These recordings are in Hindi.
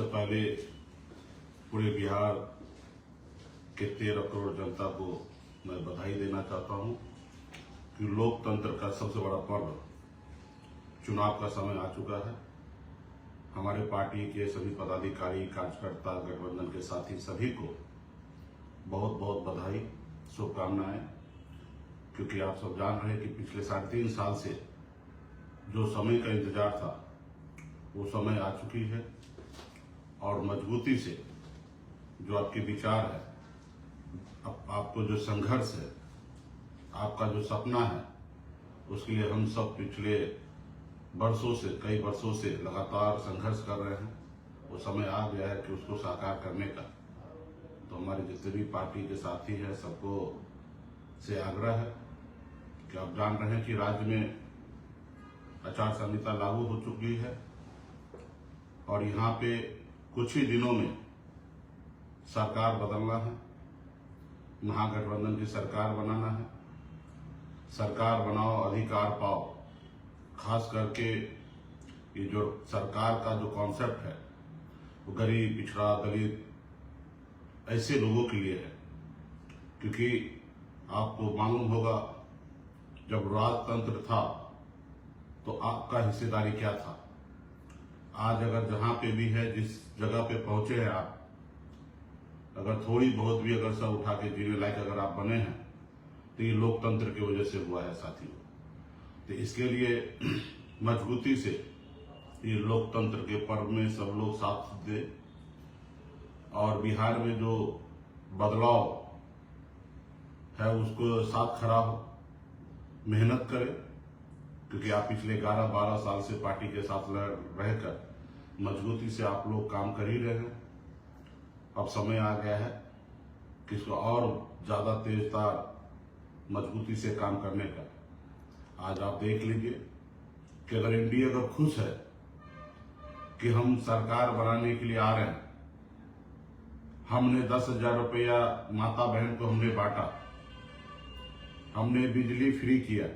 सबसे पहले पूरे बिहार के 13 करोड़ जनता को मैं बधाई देना चाहता हूं कि लोकतंत्र का सबसे बड़ा पर्व चुनाव का समय आ चुका है। हमारे पार्टी के सभी पदाधिकारी, कार्यकर्ता, गठबंधन के साथी सभी को बहुत बहुत बधाई, शुभकामनाएं, क्योंकि आप सब जान रहे हैं कि पिछले 3.5 साल से जो समय का इंतजार था वो समय आ चुकी है और मजबूती से जो आपके विचार है, आपको जो संघर्ष है, आपका जो सपना है, उसके लिए हम सब पिछले कई वर्षों से लगातार संघर्ष कर रहे हैं। वो समय आ गया है कि उसको साकार करने का। तो हमारे जितने भी पार्टी के साथी हैं सबको से आग्रह है कि आप जान रहे हैं कि राज्य में आचार संहिता लागू हो चुकी है और यहाँ पे कुछ ही दिनों में सरकार बदलना है, महागठबंधन की सरकार बनाना है। सरकार बनाओ, अधिकार पाओ। खास करके ये जो सरकार का जो कॉन्सेप्ट है वो गरीब, पिछड़ा, दलित ऐसे लोगों के लिए है, क्योंकि आपको मालूम होगा जब राजतंत्र था तो आपका हिस्सेदारी क्या था। आज अगर जहां पे भी है, जिस जगह पे पहुंचे हैं आप, अगर थोड़ी बहुत भी अगर सर उठा के जीने लायक अगर आप बने हैं तो ये लोकतंत्र की वजह से हुआ है साथियों। तो इसके लिए मजबूती से ये लोकतंत्र के पर्व में सब लोग साथ दे और बिहार में जो बदलाव है उसको साथ खड़ा हो, मेहनत करे, क्योंकि आप पिछले 11-12 साल से पार्टी के साथ रहकर मजबूती से आप लोग काम कर ही रहे हैं। अब समय आ गया है कि इसको और ज्यादा तेजतार मजबूती से काम करने का। आज आप देख लीजिए कि अगर एनडीए अगर खुश है कि हम सरकार बनाने के लिए आ रहे हैं, हमने 10,000 रुपया माता बहन को हमने बांटा, हमने बिजली फ्री किया,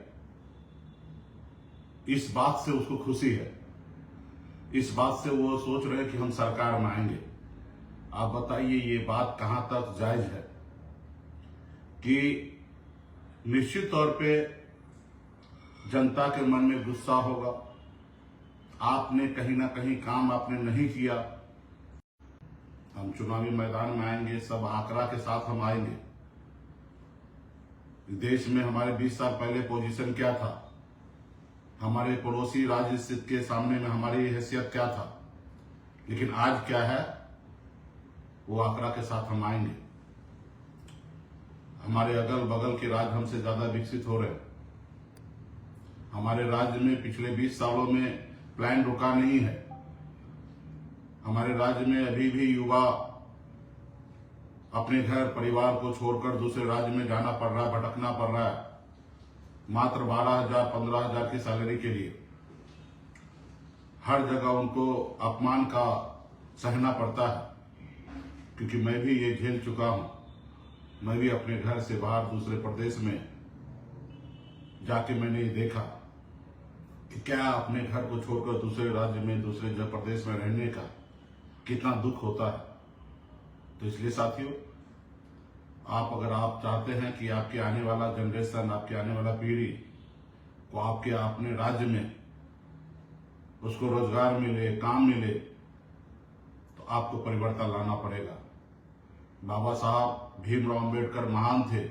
इस बात से उसको खुशी है, इस बात से वो सोच रहे हैं कि हम सरकार में आएंगे। आप बताइए ये बात कहां तक जायज है कि निश्चित तौर पे जनता के मन में गुस्सा होगा, आपने कहीं ना कहीं काम आपने नहीं किया। हम चुनावी मैदान में आएंगे, सब आंकड़ा के साथ हम आएंगे। देश में हमारे 20 साल पहले पोजीशन क्या था, हमारे पड़ोसी राज्य के सामने में हमारी हैसियत क्या था, लेकिन आज क्या है वो आंकड़ा के साथ हम आएंगे। हमारे अगल बगल के राज्य हमसे ज्यादा विकसित हो रहे हैं। हमारे राज्य में पिछले 20 सालों में प्लान रुका नहीं है। हमारे राज्य में अभी भी युवा अपने घर परिवार को छोड़कर दूसरे राज्य में जाना पड़ रहा है, भटकना पड़ रहा है, मात्र 12,000 15,000 की सैलरी के लिए। हर जगह उनको अपमान का सहना पड़ता है, क्योंकि मैं भी ये झेल चुका हूं। मैं भी अपने घर से बाहर दूसरे प्रदेश में जाके मैंने ये देखा कि क्या अपने घर को छोड़कर दूसरे राज्य में, दूसरे प्रदेश में रहने का कितना दुख होता है। तो इसलिए साथियों, अगर आप चाहते हैं कि आपके आने वाला जनरेशन, आपके आने वाला पीढ़ी को आपके अपने राज्य में उसको रोजगार मिले, काम मिले, तो आपको परिवर्तन लाना पड़ेगा। बाबा साहब भीमराव अंबेडकर महान थे।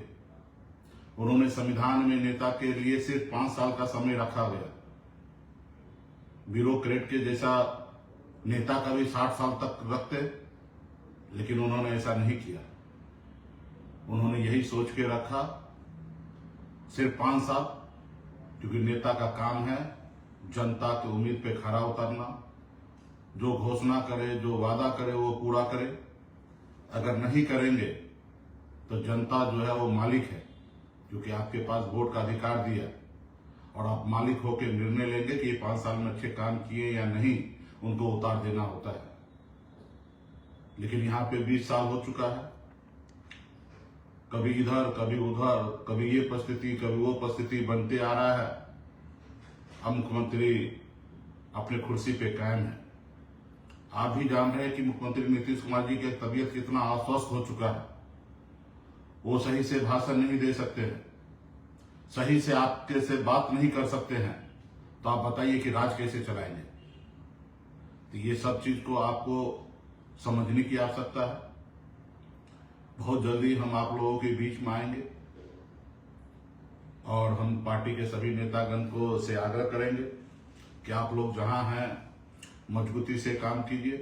उन्होंने संविधान में नेता के लिए सिर्फ 5 साल का समय रखा गया। ब्यूरोक्रेट के जैसा नेता का भी 60 साल तक रखते, लेकिन उन्होंने ऐसा नहीं किया। उन्होंने यही सोच के रखा सिर्फ 5 साल, क्योंकि नेता का काम है जनता की उम्मीद पे खरा उतरना, जो घोषणा करे, जो वादा करे वो पूरा करे। अगर नहीं करेंगे तो जनता जो है वो मालिक है, क्योंकि आपके पास वोट का अधिकार दिया और आप मालिक होकर निर्णय लेंगे कि ये 5 साल में अच्छे काम किए या नहीं, उनको उतार देना होता है। लेकिन यहाँ पे 20 साल हो चुका है, कभी इधर कभी उधर, कभी ये परिस्थिति कभी वो परिस्थिति बनते आ रहा है। अब मुख्यमंत्री अपने कुर्सी पे कायम है। आप भी जान रहे हैं कि मुख्यमंत्री नीतीश कुमार जी की तबीयत कितना अस्वस्थ हो चुका है। वो सही से भाषण नहीं दे सकते हैं, सही से आपके से बात नहीं कर सकते हैं, तो आप बताइए कि राज कैसे चलाएंगे। तो ये सब चीज को आपको समझने की आवश्यकता है। बहुत जल्दी हम आप लोगों के बीच में आएंगे और हम पार्टी के सभी नेतागण को से आग्रह करेंगे कि आप लोग जहां हैं मजबूती से काम कीजिए।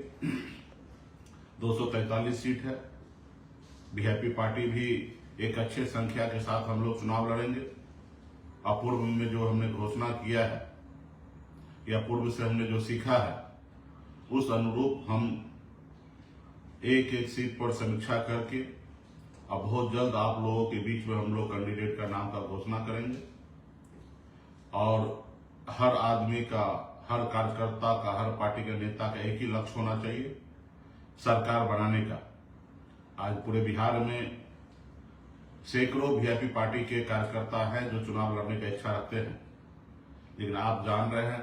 243 सीट है, बीजेपी पार्टी भी एक अच्छे संख्या के साथ हम लोग चुनाव लड़ेंगे। अपूर्व में जो हमने घोषणा किया है या पूर्व से हमने जो सीखा है, उस अनुरूप हम एक एक सीट पर समीक्षा करके अब बहुत जल्द आप लोगों के बीच में हम लोग कैंडिडेट का नाम का घोषणा करेंगे। और हर आदमी का, हर कार्यकर्ता का, हर पार्टी के नेता का एक ही लक्ष्य होना चाहिए, सरकार बनाने का। आज पूरे बिहार में सैकड़ों वीआईपी पार्टी के कार्यकर्ता हैं जो चुनाव लड़ने का इच्छा रखते हैं, लेकिन आप जान रहे हैं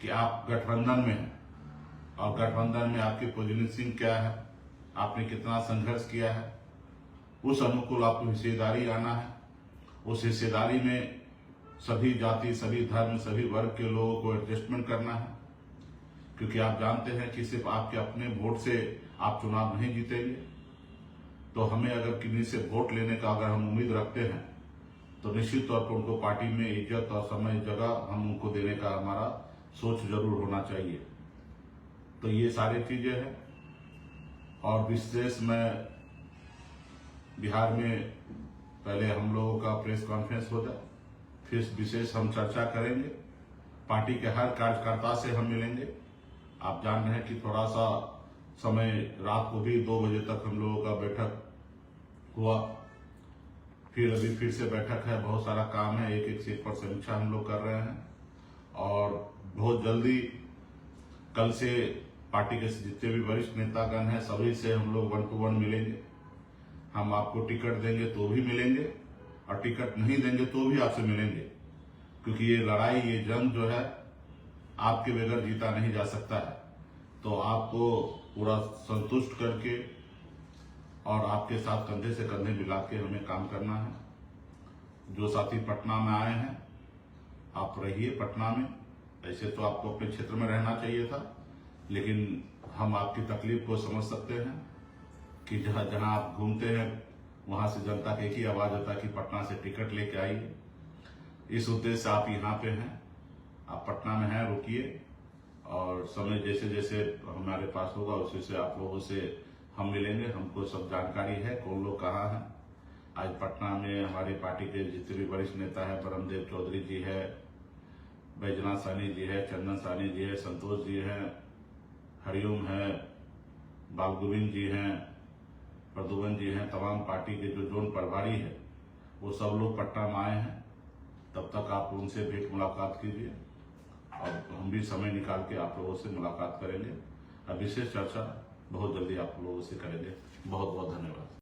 कि आप गठबंधन में हैं और गठबंधन में आपकी पोजीशनिंग क्या है, आपने कितना संघर्ष किया है, उस अनुकूल आपको हिस्सेदारी आना है। उस हिस्सेदारी में सभी जाति, सभी धर्म, सभी वर्ग के लोगों को एडजस्टमेंट करना है, क्योंकि आप जानते हैं कि सिर्फ आपके अपने वोट से आप चुनाव नहीं जीतेंगे। तो हमें अगर किन्हीं से वोट लेने का अगर हम उम्मीद रखते हैं तो निश्चित तौर पर उनको पार्टी में इज्जत और समय, जगह हम उनको देने का हमारा सोच जरूर होना चाहिए। तो ये सारी चीजें हैं। और विशेष में बिहार में पहले हम लोगों का प्रेस कॉन्फ्रेंस होगा, फिर विशेष हम चर्चा करेंगे, पार्टी के हर कार्यकर्ता से हम मिलेंगे। आप जान रहे हैं कि थोड़ा सा समय रात को भी 2 बजे तक हम लोगों का बैठक हुआ, फिर अभी फिर से बैठक है, बहुत सारा काम है, एक एक सीट पर समीक्षा हम लोग कर रहे हैं। और बहुत जल्दी कल से पार्टी के जितने भी वरिष्ठ नेतागण हैं सभी से हम लोग 1 to 1 मिलेंगे। हम आपको टिकट देंगे तो भी मिलेंगे और टिकट नहीं देंगे तो भी आपसे मिलेंगे, क्योंकि ये लड़ाई, ये जंग जो है आपके बगैर जीता नहीं जा सकता है। तो आपको पूरा संतुष्ट करके और आपके साथ कंधे से कंधे मिला के हमें काम करना है। जो साथी पटना में आए हैं, आप रहिए पटना में। ऐसे तो आपको अपने क्षेत्र में रहना चाहिए था, लेकिन हम आपकी तकलीफ को समझ सकते हैं कि जहां जहां आप घूमते हैं वहां से जनता की एक ही आवाज होता है कि पटना से टिकट लेके आइए। इस उद्देश्य से आप यहाँ पे हैं, आप पटना में हैं, रुकिए और समय जैसे जैसे हमारे पास होगा उसी से आप लोगों से हम मिलेंगे। हमको सब जानकारी है कौन लोग कहाँ हैं। आज पटना में हमारी पार्टी के जितने भी वरिष्ठ नेता है, ब्रह्मदेव चौधरी जी है, बैजनाथ साहनी जी है, चंदन साहनी जी है, संतोष जी है, हरिओम है, बाल गोविंद जी हैं, प्रदुमन जी हैं, तमाम पार्टी के जो जोन प्रभारी है वो सब लोग पटना में आए हैं। तब तक आप उनसे भेंट मुलाकात कीजिए और हम भी समय निकाल के आप लोगों से मुलाकात करेंगे। अब विशेष चर्चा बहुत जल्दी आप लोगों से करेंगे। बहुत बहुत धन्यवाद।